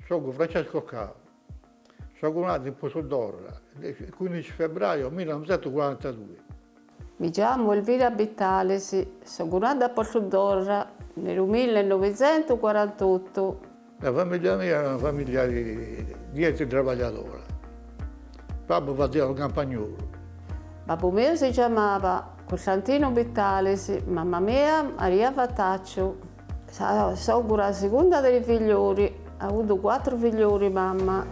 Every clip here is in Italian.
Sono Francesco Cavo, sono nato in Pozzodorra il 15 febbraio 1942. Mi chiamo Elvira Bittalesi, sono nata a Pozzodorra nel 1948. La famiglia mia è una famiglia di lavoratori. Papà faceva il campagnolo. Babbo mio si chiamava Costantino Bittalesi, mamma mia Maria Fattaccio. Sono la seconda dei figlioli, ho avuto 4 figlioli mamma.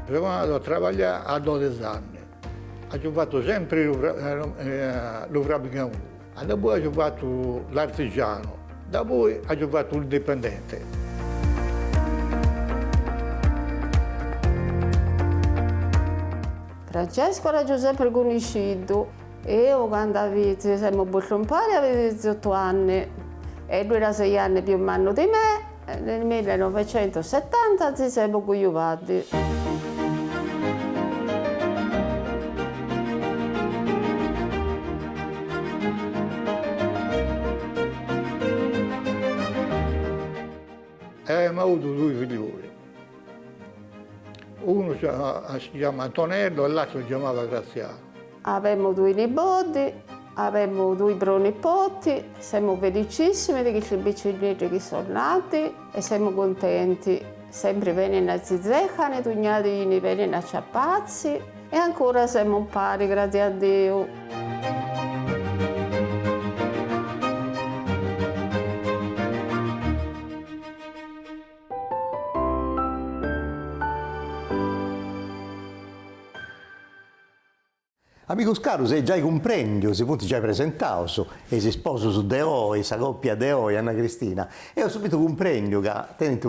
Sono andato a lavorare a 12 anni. Ho fatto sempre lo fabbrica 1. Dopo ho fatto l'artigiano, dopo ho fatto l'indipendente. Francesco l'ho sempre conosciuto. Io quando siamo bollompari avevo 18 anni e lui era 6 anni più manno di me. Nel 1970 ci siamo conosciuti. Abbiamo avuto 2 figlioli. Uno si chiama Antonello e l'altro si chiamava Graziano. Abbiamo 2 nipoti, abbiamo 2 pronipoti, siamo felicissimi di questi biccinetti che sono nati e siamo contenti. Sempre vengono a zizzecane, i tugnatini vengono a ciappazzi e ancora siamo pari, grazie a Dio. Amigos caros, già comprendio, se punti già presentato, e si sposo su Deo, questa coppia Deo e Anna Cristina, e ho subito comprendio che tenete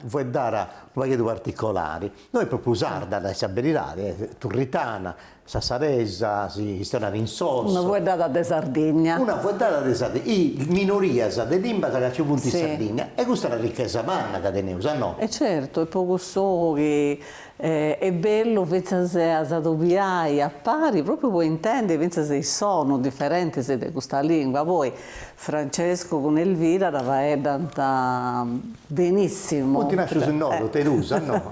vuoi dare un pacchetto particolare. Noi proprio usarda da sabberirare, turritana, sassaresa, si stonare in sosso. Una vuodata di Sardegna. Una vuodata di Sardegna, i minorias de limba che ci punti Sì. in Sardegna, e questa è la ricchezza manna che teneusa, no? E certo, è poco so che è bello, pensa se a dobiai a pari, proprio voi intende, pensa se sono differenti se di questa lingua. Poi Francesco con Elvira la va benissimo. Non ti nasce sul nodo, te l'usa, no?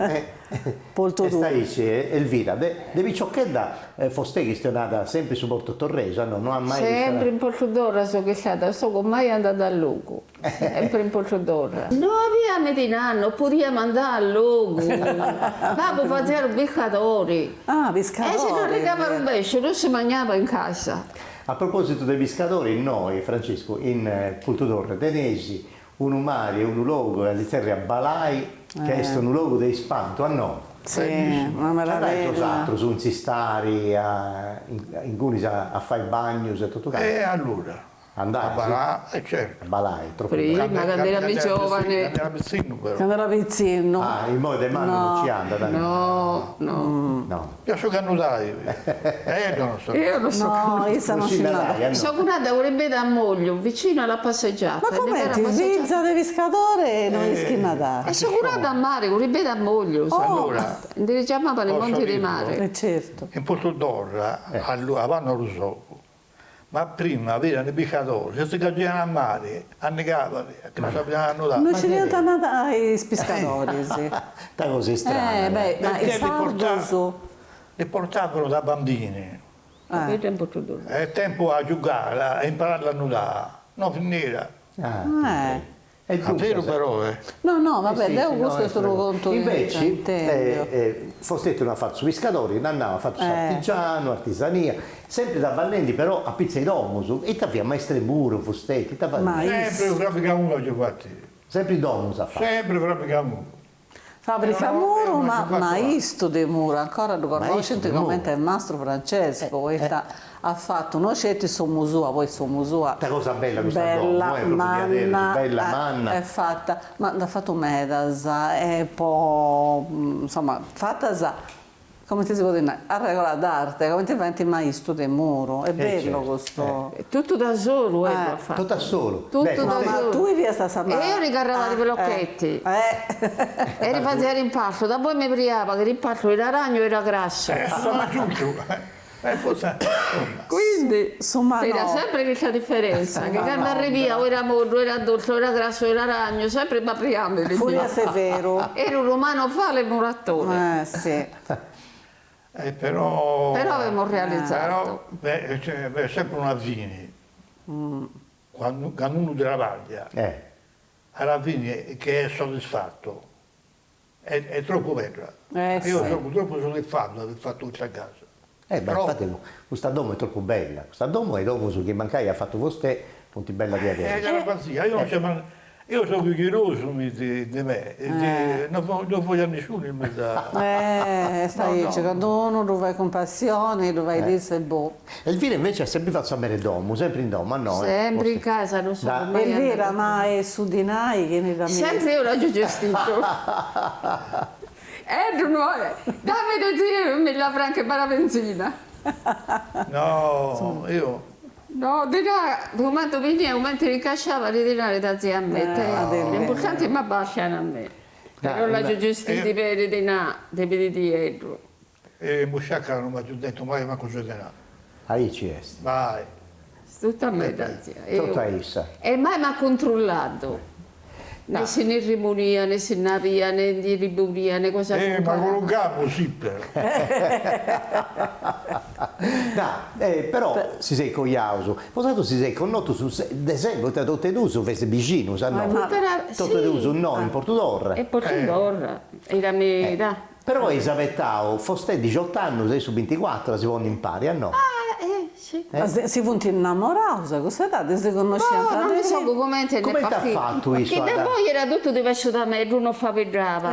Molto e stai Elvira, devi ciocchetta foste che stonata sempre su Porto Torreso, no? Non ha mai Sempre in Pozzodorra sono stata, sono mai andata a Lugo, sempre in Pozzodorra. No, via Medinano, potevamo andare a Lugo, babbo faceva i pescatori. Ah, E se non pescatori. regava un pesce, non si mangiava in casa. A proposito dei pescatori, noi, Francesco, in Porto Torre tenesi un mare e un luogo all'interno a Balai, che è un luogo di spanto, a no? Sì, una meraviglia. Altro su un sistari, in cui a fare il bagno e tutto questo. E allora? Andai, A Balà, certo. A Balai, troppo Prima, bello. quando eravamo giovani. Era piccino però. Quando era piccino. Ah, in modo di mano non ci anda, dai. No, no. No. Io sono cannutaio. Non so. Io non so. No, io sono Non ci scendata. andai, no. Sono curata con le a Moglio, vicino alla passeggiata. Ma come ti vizza di pescatore e non è schinnata? E sono curata a mare, con le a Moglio. Allora, Li chiamavano i posso Monti di dirlo? Mare. Certo. in Pozzodorra, avevano lo so. Ma prima avevano i pescatori, se si cagavano a mare, annegavano, che non sapevano da. Non ci diventano i pescatori, sì. Da così strana. Beh, ma Perché il sardo li portavano da bambini. Capito? In Pozzodorra. È tempo a giocare, a imparare a nuotare, non finire. È È vero però, No, no, vabbè, sì, devo sì, questo no, sono conto invece, foste una fatto su pescatori, andava a fatto su artigiano, artigiania, sempre da Vallendi però a pizza di domus, e ti aveva maestre burro, fustetti, sempre proprio uno ci fatti. sempre domus a fare. Sempre proprio uno. Fabbrica No, muro, non ma ci faccio Maisto de Muro, ancora lo Maisto conoscete de come Muro. il mastro Francesco, ha fatto, noi scetti su Musua, poi su Musua. Questa cosa bella questa Bella donna, bella manna. è fatta, ma l'ha fatto Medasa, è poi, insomma, fatta come ti si può dire, a regola d'arte, come ti diventi Maisto de Muro, è bello certo, questo. È tutto da solo, lo ha fatto. Tutto da solo. Tutto Beh, da No, ma solo. tu via sta samana. E io ricarrava i pelocchetti. E rifacevo il rimpallo, da poi mi priava che il rimpallo era ragno e era grasso. Sono giunto. Forse, Quindi Insomma, era no. sempre questa differenza, che quando arriva o era morto, o era dolce, o era grasso, o era ragno, sempre ma priamo. Furia Severo. Era un romano fale murattore. Sì. però Avevamo realizzato. c'è sempre una Vini, quando uno travaglia, alla fine che è soddisfatto, è troppo bella. Io sono troppo soddisfatto di aver fatto questa casa. Beh, infatti questa domo è troppo bella. Questa domo è dopo su che mancai ha fatto vostè, punti bella di È la pazzia, io sono curioso di me, non voglio a nessuno in mezzo. Stai giocando uno, lo vai con passione, lo vai lì se boh. Elvira invece ha sempre fatto a domo, sempre in domo, a noi. Sempre in casa, non so come Elvira, ma è su di noi che ne da sempre io l'ho gestito. Dammi da zio, mi la franca per la benzina. No, io... No, di là, quando veniva, quando ricacciava i denari da zia a me. L'importante è che mi abbassano a me. Però l'ho gestito per i denari, di dietro. E Musciacca non mi ha detto mai ma cosa denaro. Ahí ci è. Vai. Tutto a me da zia. Tutto a essa. E mai mi ha controllato. Né se ne rimonia, né se ne via, né di riburia, né cosa Ma con un capo sì però. Però si sei con Iauso, posato si sei con noto su esempio, tutte e due su queste vicino, sanno? Tutte e due su no, in Portodorra. E Portodorra, era mia. Però Esavettao, foste 18 anni, sei su 24, si vanno in pari, no? Sì. Ma si punti innamorati, cosa date? Si conoscevano? No, non so come te Come ti ha fatto perché da poi era tutto diverso da me, uno faveggiava,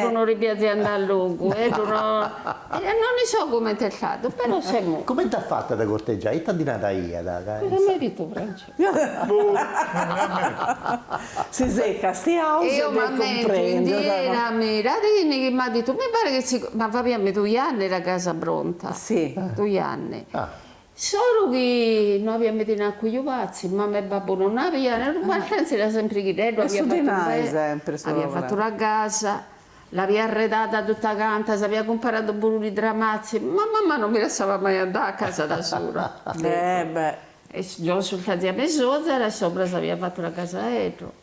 uno ripiazzi andare a lungo, uno... non ne so come ti è stato, però siamo... Come ti ha fatto da corteggiare? E ti ha dinato io? Cosa mi hai detto, Francesco? Si secca, sti house Io mi metto indiera, mi radini che mi ha detto, mi pare che si... Ma va via, 2 anni la casa pronta. Sì. 2 anni. Solo che noi abbiamo messo a quei pazzi, mamma e babbo non avevano, ma anzi era sempre chiedendo, aveva fatto la casa, l'aveva arredata tutta canta, si aveva comprato pure i dramazzi, ma mamma non mi lasciava mai andare a casa da sola. E io sul zia Mesosa, là sopra si aveva fatto la casa dietro.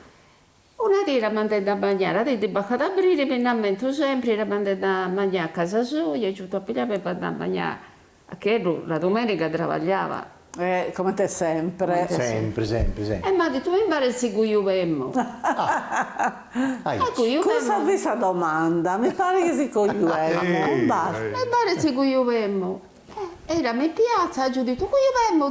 Una sera mandata a mangiare, ha detto bacca ad aprire, pennamento sempre, era mandata a mangiare a casa sua, io ci ho a pigliare per andare a mangiare. Che la domenica travagliava. Come te sempre. Sempre. E mi ha detto, mi pare se cogliuvemmo. Cosa aveva questa domanda? Mi pare che si cogliuvemmo. Mi pare se cogliuvemmo. Era in piazza, ho detto, cogliuvemmo.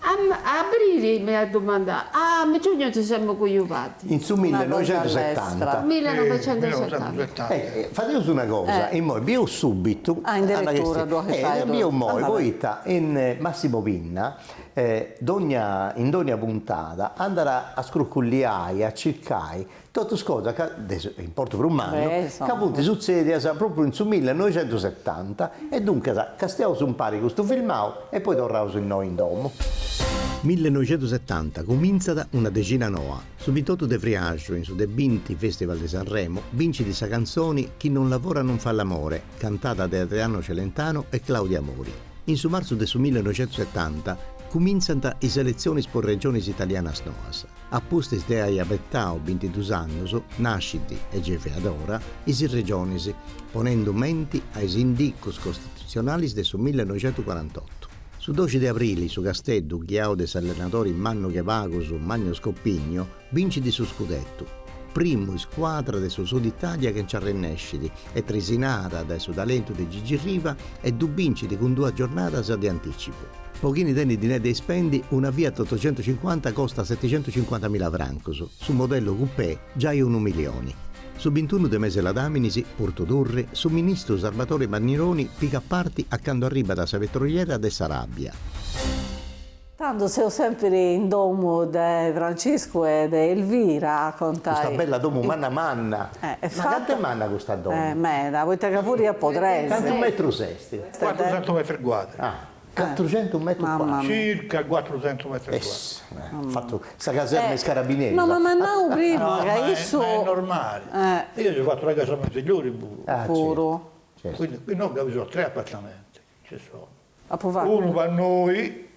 A aprile mi ha domandato, a giugno ci siamo cogliuvati. In su 1970. 1970. Fate una cosa, in moi abbiamo subito addirittura abbiamo moi poeta in Massimo Pinna in ogni puntata andrà a scroccolliare, a cercare tutte cose che adesso importa per un anno che appunto succede proprio in su 1970 e dunque castiamo su un pari con questo filmato e poi torniamo su noi in domo. 1970 comincia da una decina noa. Subito de friaggio in su de 20 Festival di Sanremo, vinci di sa canzoni Chi non lavora non fa l'amore, cantata da Adriano Celentano e Claudia Mori. In su marzo del 1970 cominciano le selezioni per regioni italianas noas. Appustis de ai abettao 22 anni, nasciti e gefe ad ora, isi regionis, ponendo menti ai indicos costituzionali del 1948. Su 12 aprile, su Casteddu, ghiao des allenatori Manno Chevago su Magno Scoppigno, vinci di su scudetto. Primo squadra del Sud Italia che ci arrennesciti e trisinata dal suo talento di Gigi Riva e du vinciti con 2 giornate di anticipo. Pochini tenni di net dei spendi, una Fiat 850 costa 750.000 francos, su modello coupé già 1 milione. Su 21 de mese la Daminisi, Porto Torre, su ministro Salvatore Magnironi, pica parti accanto a riba da Savetroiera de Sarabia. Tanto sei sempre in domo di Francesco e di Elvira a contare. Questa bella domo manna. Ma quante manna questa domo? Da vuoi che fuori a potrei. Quanto metro sesti? 400 metri quadri. 400 metri quadri. Circa 400 metri quadri. Fatto sta caserma carabinieri. No, ma non prima, No, che ma io è normale. Io ci ho fatto la casa migliore pure. puro. Certo. Quindi qui non ho 3 appartamenti. ci sono. A provare. Uno per noi,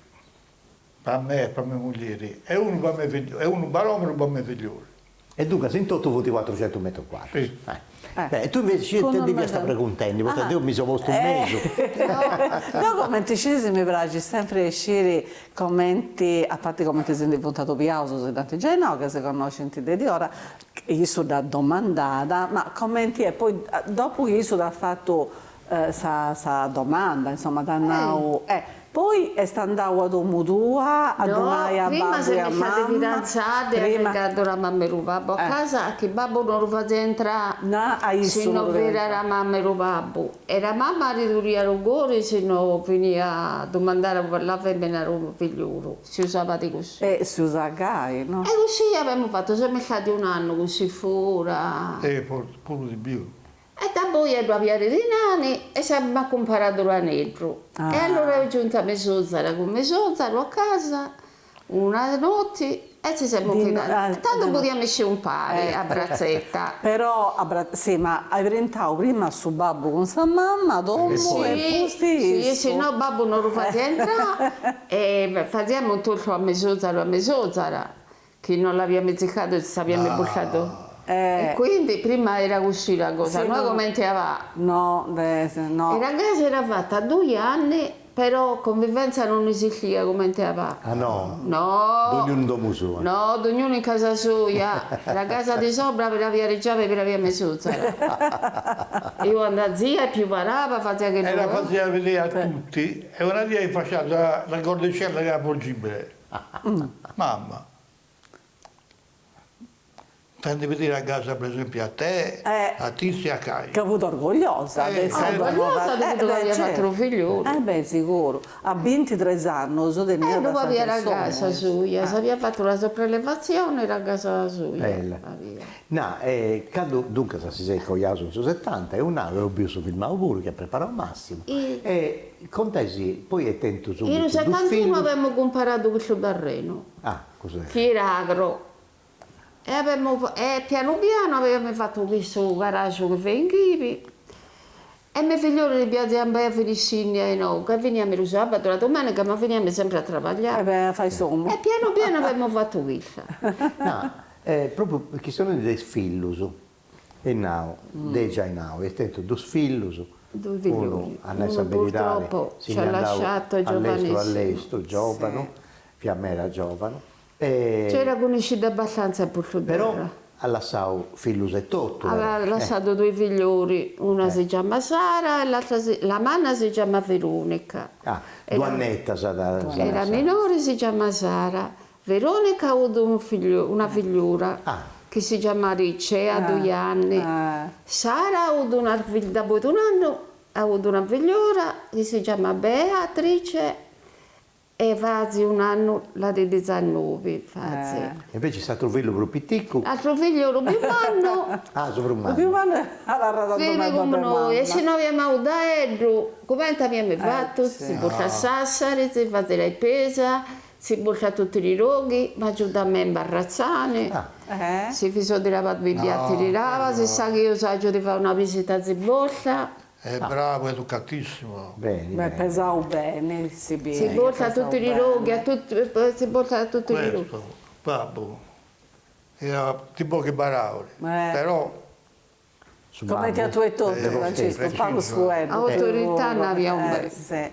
per me e per mia moglie, e uno per me figlio, e uno per l'uomo e uno per me figlioli. E dunque, in tutto voti 400 metri quadri. Sì. Beh, tu invece Con devi un stare bagno. contenti, perché io mi sono posto un mese. No, commenti scesi mi piace sempre uscire commenti, a parte commenti sono diventato piauso, se tanti già no, che si conoscenti di ora, io sono da domandata, ma commenti e poi dopo che io sono fatto sa domanda, insomma, da now, poi è andato a domo tua, a donare a prima babbo se e a mi state mamma. fidanzate e Prima- riguardo la mamma e il babbo a casa, che babbo non lo faceva entrare. No, hai Se solo non per- era la mamma e il babbo. E la mamma riduria l'ugore se non veniva a domandare per la femmina un figliolo. Si usava di così. E si usa gai, no? E così abbiamo fatto, siamo stati un anno così fuori. E pure di più. E da poi ero a Viale di Nani e siamo comparato l'anello. Ah. E allora è giunta mezz'ora con mezz'ora a casa, una notte, e ci siamo fidanzati. Tanto potevamo uscire un pari a brazzetta. Però, sì, ma hai presentato prima suo babbo con sua mamma, dopo e poi sì, se no babbo non lo faceva entrare e facciamo un tocco a mezz'ora, che non l'abbiamo ziccato e ci abbiamo buttato. E quindi prima era così la cosa, Sì, noi no. commentavamo. No, no. E la casa era fatta 2 anni, però convivenza non esisteva come va. Ah no? No, Ognuno domo suo. no, ognuno in casa sua. La casa di sopra per la via Reggiave e per la via Mezzuzza. Io andavo zia e più parava, faceva che E la non... faceva vedere a tutti, e una dia faceva la cordicella che era possibile. Mamma. Tanto per dire a casa, per esempio, a te, a Tizia e a Caio. Che ha avuto orgogliosa. Adesso orgogliosa di quello che aveva fatto un figliolo. Beh, sicuro. A 23 anni, so tenere Dopo aveva la casa sua, si aveva fatto la sopraelevazione e la casa sua. Bella. No, quando dunque si sei cogliato in 70 e un anno ho visto filmato pure che prepara un massimo. E contesi, poi è tento subito. Io nel 71 avevamo comparato questo terreno, Ah, cos'è? che era agro. E piano piano avevamo fatto questo garage che fa in Chivi. E mio figlio gli piaceva a Felicini e no, che veniamo il sabato, la domenica, ma veniamo sempre a lavorare. Beh, fai sommo. E piano piano abbiamo fatto questo. No, proprio perché sono dei sfillus. E now, dei già now, è stato due sfillus. Due figlioli. Uno a Nessa Uno Beridare, purtroppo se ci ha ne andava lasciato all'estero, giovanissimo. giovane, Fiamma era giovane. E C'era conosciuto abbastanza purtroppo. però ha lasciato fillus e tutto. Aveva lasciato 2 figlioli, una si chiama Sara e l'altra la manna si chiama Veronica. Due annetta sa da Era minore, si chiama Sara. Veronica ha avuto una figliura che si chiama Ricce, ha 2 anni. Sara ha avuto una figlia, dopo un anno ha avuto una figliura che si chiama Beatrice e fazzi un anno la di 19. Invece è stato un figlio più piccolo. L'altro figlio era più anno. Sopra un Più anno. male alla rata Vive come noi, e se noi abbiamo avuto Edro, come abbiamo fatto? sì. Si porta a Sassari, si fa la pesa, si porta tutti i roghi, ma giù da me in Barrazzane, si fiso di lavare i piatti di lava, si sa che io saggio di fare una visita a Zibolla, È bravo, educatissimo. Bene, Beh, bene. pesavo bene, si si porta tutti i roghi, si porta tutti i roghi. Questo, babbo, era di poche parole, però Su Come ti ha Babbo. detto Francesco, preciso. parlo sfuendo. Autorità ne abbiamo bene. Sì.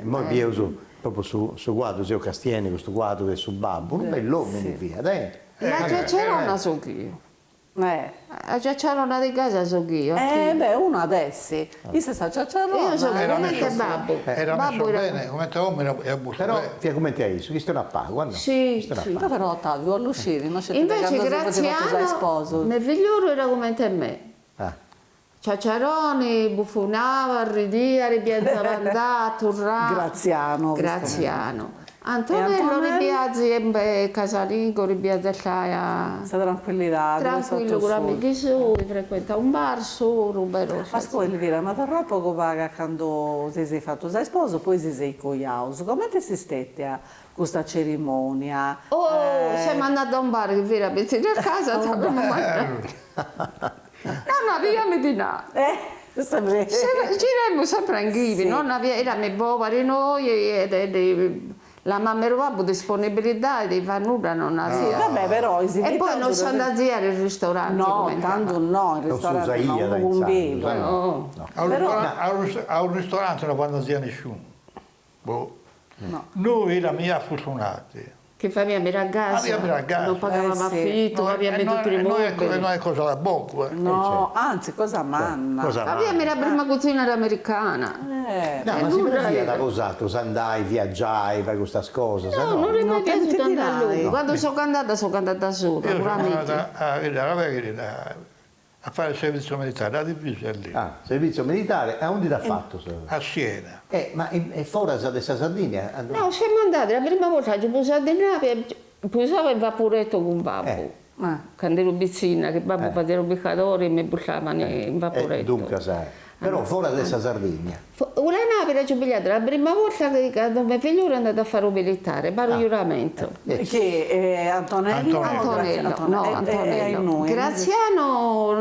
Mo vi uso proprio su quadro, Seo Castieni, questo quadro del su Babbo, un bell'uomo via, dai. La giaccerona so che io. La giaccerona di casa so che io. Beh, uno adesso, io se sa ciacciarone. Io so era veramente messo, babbo. era messo Babbo era- bene, come te uomo era buono. Però, fia come ti hai visto? Questo è una paga, no? Sì, Questo è una sì. paga. Però Ottavio, all'uscire, non c'è Invece sai Graziano, sposo. mio figliolo era come te e me. Ah, Ciacciaroni, buffonava, ridia, ripiazzava andare, turrà. Graziano. Graziano. E Antonello Antonello? ripiazzi casalingo, ripiazzi Questa tranquillità. tranquillo con amici suoi, frequenta un bar su, ruberò. Ma poi Elvira, ma da poco paga quando ti sei fatto sei sposo, poi si sei coiaus. Come ti sei stette a questa cerimonia? Oh, siamo andati a un bar che era vicino a casa, stavamo mangiando. No, no, vediamo di là. Sempre- Giremmo sempre in Ghivi, Sì. non eravamo poveri noi la mamma e il babbo disponibilità di fare nulla non Sì, aveva. vabbè, però E poi non si andava a zia al ristorante. No, come tanto andava. no, il Non si usa ristorante no, io da un velo. Insano, No. A un ristorante non vanno zia nessuno. Boh. No. Noi eravamo fortunati. Che famiglia ragazzi, Abbiamo ragazzi. non pagavamo sì. affitto, abbiamo tutti i mobili. Non è cosa da poco. No, anzi, cosa manna? Cosa Abbiamo la prima cucina americana. No, ma si nulla prendeva era. da cos'altro? Andai, viaggiai, fai queste cose, se No, no. non è mai No, che piaciuto ti andare a dirai? lui. Quando sono andata sola, Io sono puramente. andata a fare il servizio militare, la divisa è lì, Ah, servizio militare, a onde l'ha fatto? a Siena. Ma è fuori da Sardegna? No, siamo andati, la prima volta ci pusavo di nave, pusavo il vaporetto con babbo. Quando ero piccina, che babbo faceva il beccatore e mi buttavano in vaporetto. Dunque, sai. Però fuori da Sardegna. Una nave la ci pigliata la prima volta che mio figlio era andato a fare un militare, pare un giuramento. Che Antonello? Antonello. Antonello. Graziano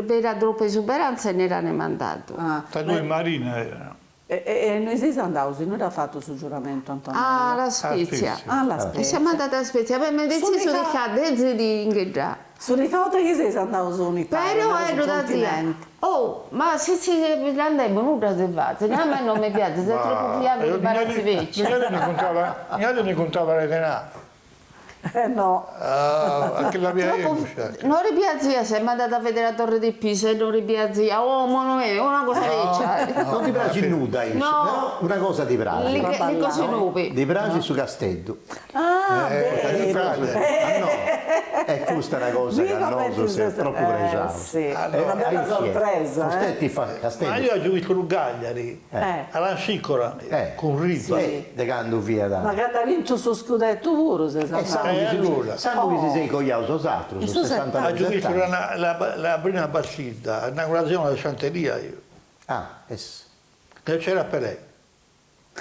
era troppa esuberanza e ne era mandato. Tra due marine erano. E noi sei andati, non era fatto sul giuramento Antonello? Ah, la Spezia. Spezia. Ah, la E Spezia. siamo andati a Spezia, poi mi deciso di cadere di ingheggiare. Su ricordo che sei andato su un'Italia, Però sul ero da zia. continente. Oh, ma se si andava nulla si fa, a me non mi piace, se è troppo fiato di palazzi vecchi. Ne contava le denaro. No. Anche la mia Non ripiazzia, siamo andati a vedere la torre di Pisa e non ripiazzia, oh, ma non è una cosa vecchia. Non ti piace nuda, Is, No. però una cosa ti piace. Le cose nuove. Ti piace su Castello. Ah, Di vero. frase. Ah no, è questa una cosa che Mica non metti so se è su- troppo pregiato. sì. È una bella sorpresa, Costetti fa Ma Castello. io ho giocato con Gagliari, alla Sicora, con Rito. De quando via da... Ma che ha vinto sul scudetto pure, se sa. Sanno che si sei cogliato sos'altro, E su su 69 Ho giocato 70 la prima partita, l'inaugurazione della Santeria io, Ah, che c'era Pelé.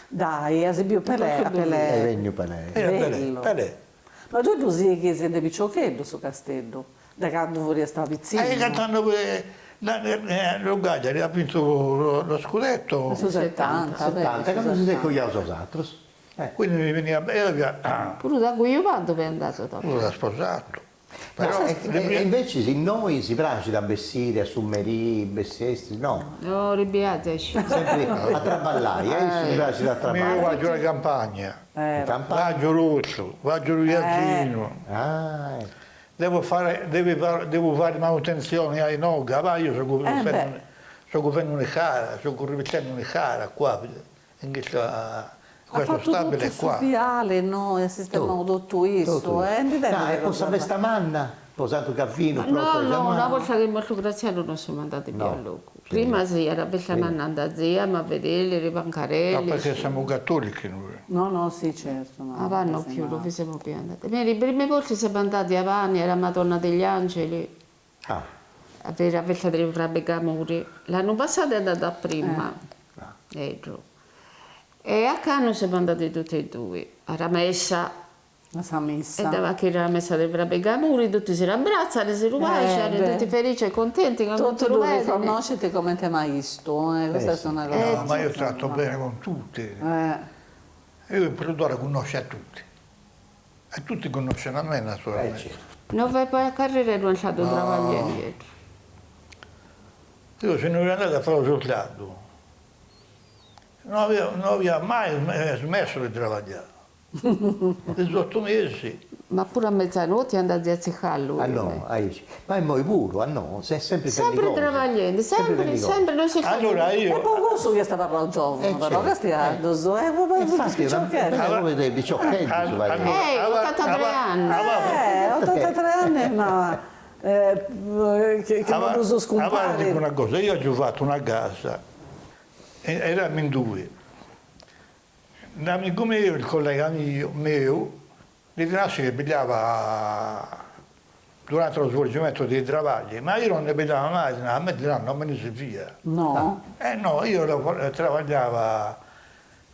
Dai, a più Pelé, a è Pelé. vegno per lei. Era Pelé, Bello. Pelé. Ma tu lo sai che sei di picciochetto su Castello? Da quando vorrei stare piccino? Cantando lo Gagliari ha vinto lo scudetto, Su 70, beh, 70, su quando si sei 70. cogliato sos'altro. quindi mi veniva bene, Pure da cui io vado per andare dopo. uno l'ha sposato. Però E invece in noi si piace da Bessiri, a Summerì, Bessesti, no, No, ripiazzia. sempre a traballare, si piace da mi traballare. vado alla campagna, In campagna. Vaggio Rosso, Vaggio Ruiazzino, Ah, devo fare manutenzione ai noga, ma io sto facendo una cara, sto rimettendo una cara qua, in Ha questo fatto stabile tutto qua. su viale, no? Il sistema tutto questo, no, e posso avere sta manna, posato caffino, No, no, una volta che è morto Graziano non siamo andati più No. a loco. Prima sì, era bella nannanda a zia, ma a vedere le Ma bancarelle. perché siamo cattolici noi. No, no, sì, certo. No, Ah, vanno più, non vi siamo più andati. Le prime volte siamo andati a Vanni, era Madonna degli Angeli, Ah, a vedere la festa delle Frabbe Gamuri. L'anno passato è andata prima, giù. E a Cano siamo andati tutti e due, alla messa. La sa E messa. davanti alla messa delle Frabbe Gamuri, tutti si abbracciano, si rubaciano, beh. tutti felici e contenti. Che Tutti non lo vedono. riconoscete come te mai visto, questa è una cosa. No, ma io tratto bene con tutti. Eh, Io imprenditore conosce a tutti. E tutti conoscono a me naturalmente. certo. Non vai poi a carriera e non c'è un travaglio indietro. Io se non ero andato a fare lo soldato, non avevo mai smesso di lavorare. 18 mesi. Ma pure a mezzanotte andate a ziccare lui. Ah no, ma è moi puro, ah no, sei sempre per le Sempre cose. travagliando, sempre, per le cose. sempre, non si fa. Allora è io, poco su che sta parlando giovane, però certo. che stia addosso, Infatti, come dei picciocchetti su vai. 83 anni. 83 anni, ma che non uso avanti con scompare. una cosa, io ho giocato una casa, eravamo in due. Un amico mio, il collega mio, di nasce che pigliava durante lo svolgimento dei travagli, ma io non ne pigliavo mai, a me non me ne si via. No, No, io travagliava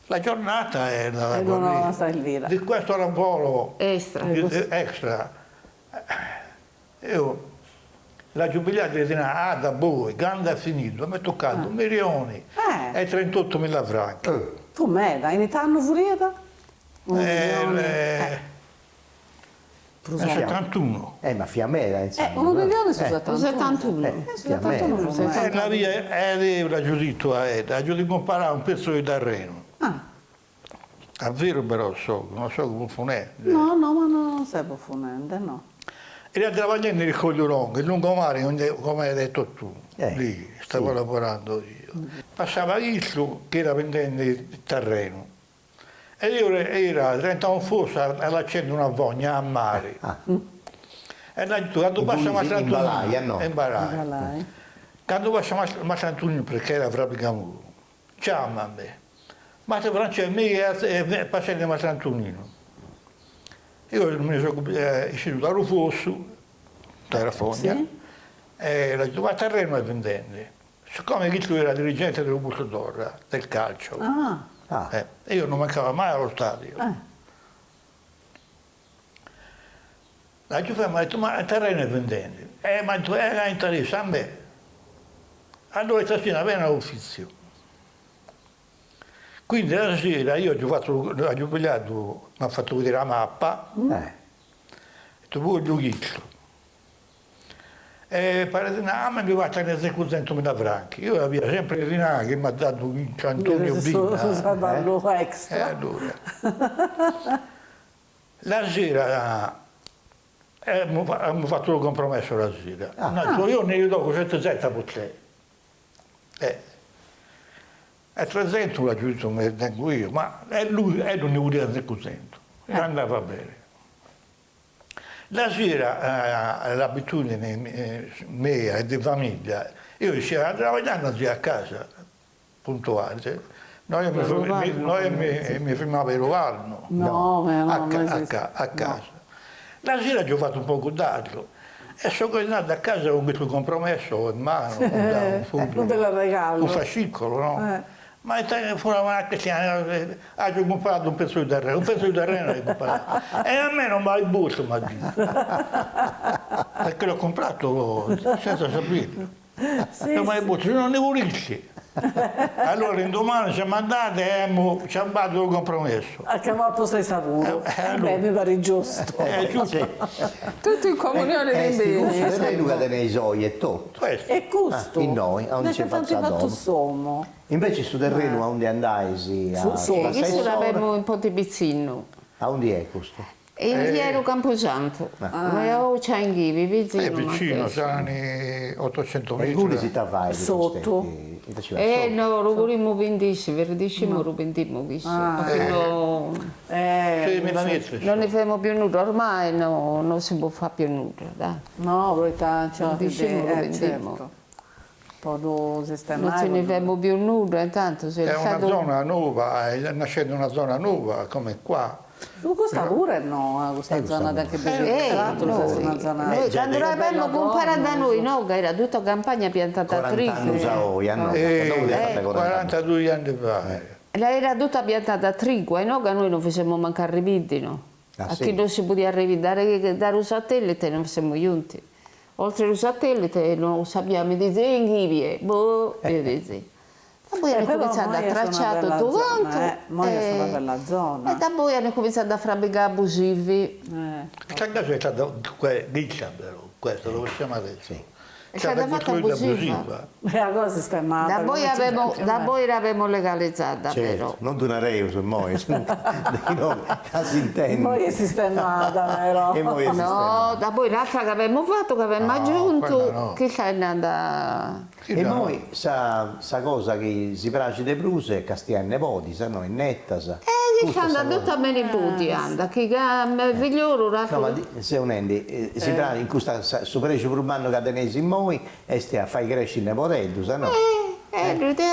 la giornata e la e non la serviva. di questo lavoro Extra. extra. Io la giubilata di da voi, grande finito, mi è toccato milioni e 38.000 franchi. Com'è? In età hanno furiata? Nel 71. Ma Fiammera, insomma. 1 milione su 71. 71. Fiammera. La via era giudito ha giudito comparare un pezzo di terreno. A vero però non so come funente. No, ma non sei profonente, no. Era lavorando nel Cogliorongo, il lungomare, come hai detto tu, lì stavo lavorando io. Passava Islu che era vendendo il terreno e io diventavo forse all'accendo una vogna a mare. E là, quando passa Mastrantonino, in Balaia. Quando passa Mastrantonino, perché era Frappicamuro, chiama a me. Ma se Francesco mi passa di Mastrantonino. Io mi sono iscritto a Rufosso, era Fogna, e ho detto, ma terreno è vendente. Siccome lui era dirigente del Busto d'Orra, del calcio, e io non mancavo mai allo stadio. La Giuffè mi ha detto, ma il terreno è vendente. Ma tu hai interesse a me. Allora stasera viene all'uffizio. Quindi la sera io ho giubilato, mi ha fatto vedere la mappa, ho detto, voi giochetto. E pare di no, mi è arrivata in 200.000 franchi. Io avevo sempre di là che mi ha dato un Antonio Bina. Extra. Allora. La sera abbiamo fatto il compromesso la sera. No, io ne do 100 per te. E 300 l'ha giusto come tengo io, ma lui non ne voleva 200. Andava bene. La sera l'abitudine mia e di famiglia, io uscivo lavorando a casa, puntuale. Noi mi fermavo a Rovalno. A casa. La sera ci ho fatto un po' d'altro. E sono tornato a casa con questo compromesso in mano, un fascicolo, no? Ma fu una cristiana, ho comprato un pezzo di terreno ho comprato. E a me non va il busto, mi ha detto. Perché l'ho comprato senza saperlo. Non mi ha detto, non ne volisci. Allora indomani siamo andati e ci abbiamo fatto il compromesso. A che molto sei saputo? Mi pare giusto. Tutto in comunione di bene. E lui ha nei soi e tutto. E questo? In noi, a onde ci fatto sommo. Invece su terreno a onde andai questo l'abbiamo un po' di bizzino. a onde è questo? E in Piero Camposanto. Ma c'è in Ghivi, vicino. È vicino, sono 800 metri. E lui si tavai sotto? No, lo volimmo vendere, verdissimo lo vendimmo questo. Non ne facciamo più nulla, ormai non si può fare più nulla, dai. No, perché vendimmo. Certo. Po' sistemare. Non ce ne facciamo più nulla, intanto se è una zona nuova, è nascendo una zona nuova come qua. Questa pure no, questa zona anche una zona. Noi quando l'abbiamo comparata da noi, no, era tutta campagna piantata a trigo. 42 anni fa. Era tutta piantata a trigo, e no, che noi non facciamo mancare rividi, no? A chi non si poteva arrivare dal satellite non siamo giunti. Oltre al satellite non sappiamo disegni, poi hanno cominciato a tracciare tutto quanto. Ma io sono per la zona. E da poi hanno cominciato a fabbricare abusivi. Questa casa è stata riccia, però, questo lo possiamo adesso. È stata fatta abusiva. La cosa sistemata. Da poi l'abbiamo legalizzata, però. Non donarei su noi, casi intendi. Poi è sistemata, vero? No, da poi l'altra che abbiamo fatto, che abbiamo aggiunto, che sta andata. E noi, sa cosa che si piace di Bruse, Castiane Nepoti, sa noi, netta, sa. Che sta andando a me nipoti, anda, che figliolo, no, ma se unendi, si piace in questa superficie urbano che tenesi in noi, e stia a fare crescere il nepotello, sa no?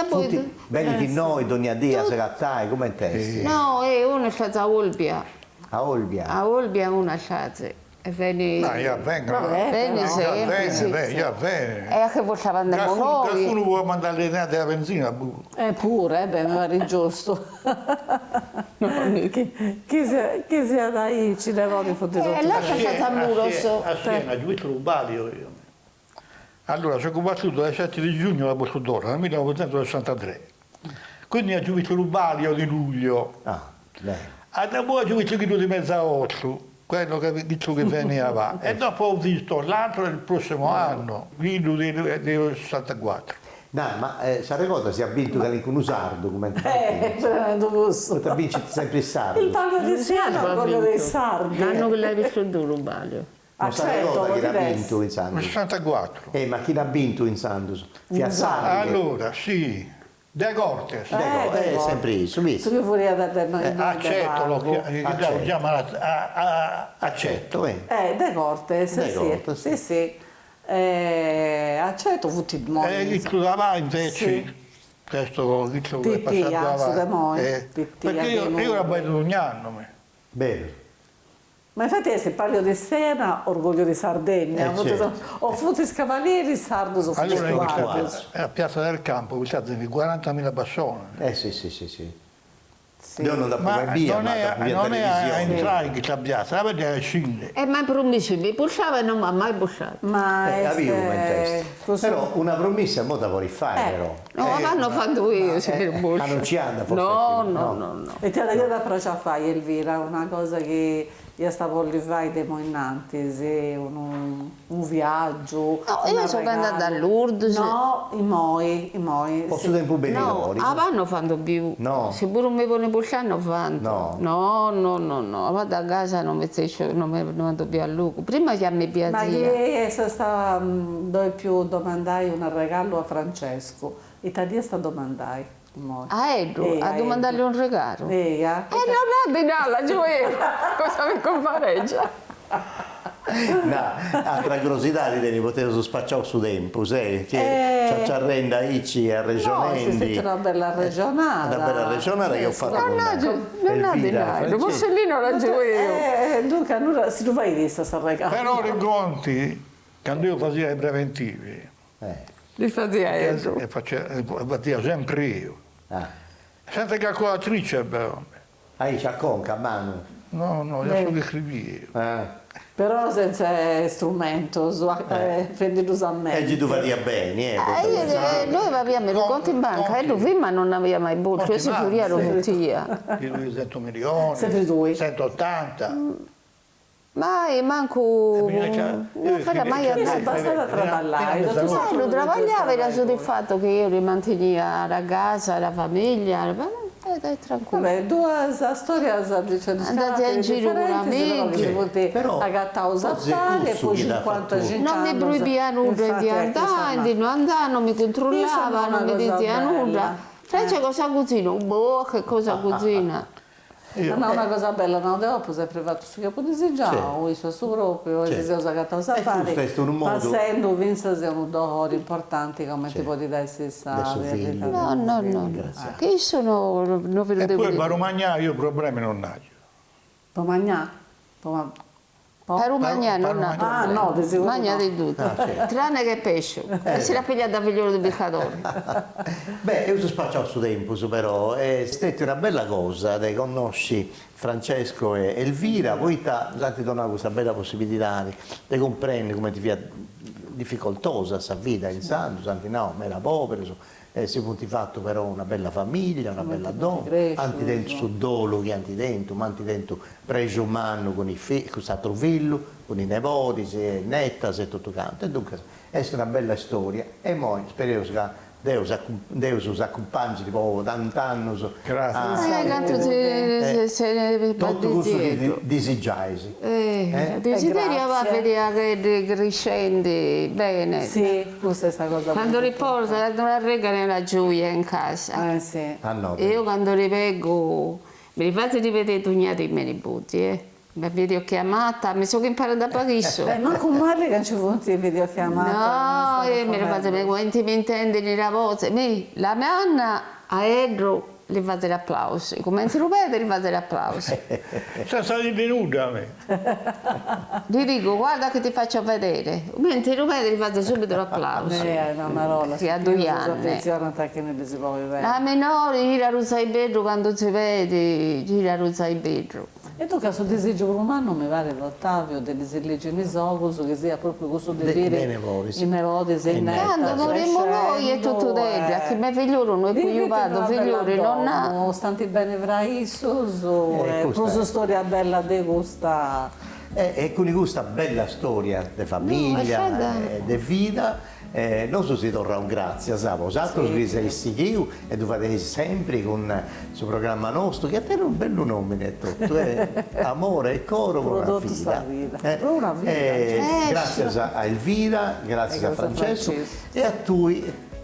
Tutti belli che noi, ogni dia, se cattai, come intesti? No, uno è stato a Olbia. A Olbia? A Olbia una è stata. E venne... No, io vengo. Bene, sempre, io vengo. E anche portava andiamo noi. Qualcuno vuole mandare le nate a benzina? Pure, mi pare giusto. Chi sia da lì, ci levò di fottere. E là c'è stata a Muros. A Siena, giù rubali io. Allora, sono combattuto dal 7 di giugno alla Borsa d'Oro, nel 1963. Quindi ha giovuto Rubalio di luglio. Ah, bene. A dopo ha giovuto quello di Mezzaotto, quello che veniva. E dopo ho visto l'altro del prossimo anno, quello del 64. No, ma sa cosa si ha vinto che con un sardo come Fernando Busso. ha vinto sempre il sardo. Il palio di Siena, quello dei sardi. L'anno che l'hai visto tu, Rubalio. Non sa cosa chi l'ha vinto in Nel Santos. 64. Ma chi l'ha vinto in Santos? Fiazzani. Allora, sì, De Cortes. È sempre io, subito. Su che fuori da te noi Accetto, lo Accetto. chiamano Accetto, De Cortes, De sì, Cortes, sì, sì. Accetto tutti i modi. Chi stava invece, Sì. questo che è Pittia, passato su de Moi, avanti. Pittia Perché di io Nuovo. ero abbaito ogni anno. Bene. Ma infatti se parlo di Siena, orgoglio di Sardegna. Certo. Ho Futis Cavalieri, Sardo sono Allora, Futis a Piazza del Campo, vi 40.000 persone. Sì. Sì. Non da Ma come via, non ma da è, via non è a televisione. entrare in questa piazza, la vedete scende. Ma promessi mi pushava e non mi ha mai pushato. Ma Avevo in testa. così- Però una promessa mo da vuoi fare però. No, ma hanno fatto io, se mi Ma non ci anda forse? No, più, no. E ti ho detto da Procia fai Elvira, una cosa che io stavo lì fai demo innanzi, se un viaggio. No, io un sono regalo. andata a Lourdes. No, i moi. Posso tempo bene No, lavori? hanno fatto più. No. Se pure mi pone pushare hanno fatto. No. No. Vado a casa non mi vado più a Lugo. Prima che a me Ma piaceva. che sta dove più domandai un regalo a Francesco, e tadì sta domandai. Moi. A Edo, a domandargli un regalo. E Non ha di nada, gioia. Cosa mi compareggia? No, altra curiosità di te, potevo spacciare su tempo, sai? Che ci arrenda Ici a No, Regionendi. è stata una bella regionale. Una bella regionale che ho fatto con Non ha di Elvira nada, Franceschi. Borsellino la gioia. Dunque, allora, se tu vai di sta regalo. Però i conti, quando io facevo i preventivi, Li faceva Edo. e facevo sempre io. Ah, Senza calcolatrice, però. c'ha conca a mano. No, io solo scrivevo. Però senza strumento, fenditus a me. E ci tu fatia bene, Noi avevamo i conti in banca e lui prima non aveva mai buccio, io si furiero tutti. Io 100 milioni, Sempre tu. 180. Mai, manco... Non farà mai a Io sono me. bastata traballare. Lo travagliava, era solo il fatto che io rimantenia la casa, la famiglia, dai tranquillo. Vabbè, due storie dice Andate in giro con amici. Però, a gatta forse usare, questo poi che l'ha 55 Non mi anni. proibia nulla di andare, non mi controllava, non mi diceva nulla. Francia cosa cucina? Boh, che cosa cucina? Ma una cosa bella, no, dopo si è privato su capo di già, o il suo proprio, si è usato a fare, questo è un modo- passando, vinse se un dollaro importante come tipo di dare stessa. Del suo figlio. No. Che io sono... Non ve lo E devo poi per dire. Romagna io problemi non ho. Può mangiare? Per un magnano non ha Ah, problemi. no, di sicuro Magna no. di tutto. Tranne che pesce. E si l'ha pigliata da figliolo di pescatore. Beh, io sono spacciato su tempo, però è stata una bella cosa, te conosci Francesco e Elvira, poi ti dona questa bella possibilità di comprendere come ti via difficoltosa questa vita in Santo, Santi no, ma era povero, si è fatto però una bella famiglia, una bella donna, anche dentro sul dolo che anche dentro, ma anche dentro pregio umano con i figli, con questo figlio, con i nipoti, si è netta, si è tutto canto. E dunque è stata una bella storia e poi speriamo che Deus us accompagni tipo tant'anni. Grazie. Tanto se ne va Tutto di questo dietro. che desigiai. Desiderio va a grazie. vedere che crescende bene. Sì, questa è questa cosa. Quando riposa, non rega nella gioia in casa. Sì. Ah no, Io quando riveggo, mi rifate di vedere tugnati i miei nipoti, Mi video chiamata, mi sono imparata da pochissimo. Ma con Mario che non ci vuoi videochiamata? No, io mi fate le quanti mi intendi la voce. La mia Anna a Edro le fate l'applauso, come ti rubate le fate l'applauso. Sono stati venuti a me. Gli dico guarda che ti faccio vedere, mentre rubate le fate subito l'applauso. Una marola. Sì, a 2 anni. Che ne si può vedere. La minore gira a Rusai Bedro quando si vede, gira a Rusai Bedro. E tu caso desejo umano mi pare Ottavio delle religioni Sogus che sia proprio questo di dire i nevoti e i Quando vorremmo noi e tutto dentro, che me figliolo noi qui io vado, figlioli non ha. Stanti bene fraisos, cosa storia bella di questa. E con questa bella storia di famiglia, di vita, noi si torna un grazie, sapete, altro che sei sicuro e tu fate sempre con il suo programma nostro, che a te è un bel nome e tutto, amore e coro con una figlia. Grazie a Elvira, grazie a Francesco e a tu,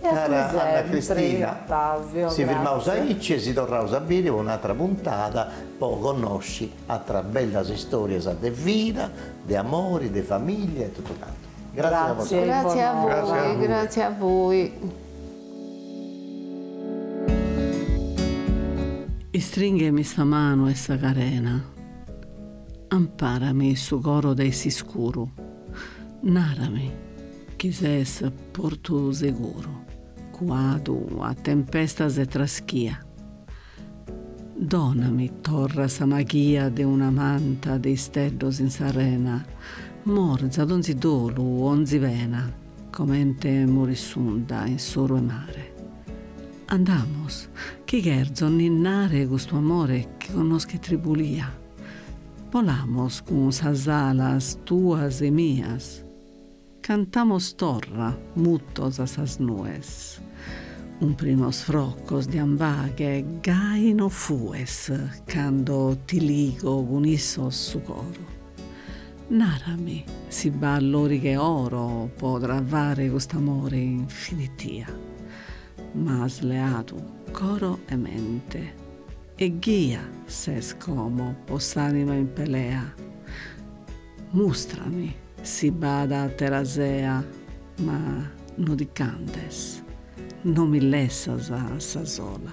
cara Anna Cristina. Ottavio, si fermiamo a Icci e si torniamo a bere con un'altra puntata, poi conosci altre belle storie di vita, di amore, di famiglia e tutto tanto. Grazie a voi. Grazie a voi, grazie a voi. Stringemi sta mano e sta carena, amparami su coro dei sicuro, narami chi ses porto sicuro, quando a tempesta se traschia. Donami torra sa magia de una manta dei steddos in sarena, morza d'onzi dolu, onzi vena, comente morissunda in soro e mare. Andamos, che gerzo ninnare questo amore che conosche tribulia. Volamos con sas alas tuas e mias. Cantamos torra, muttos a sas nues. Un primos froccos di ambaghe gaino fues, cando ti ligo con issos su coro. Narami, si ballori che oro potrà avvare quest'amore infinitia, ma sleato coro e mente, e ghia se scomo poss'anima in pelea. Mostrami, si bada a terasea, ma non di cantes, non mi lessas a sa sola.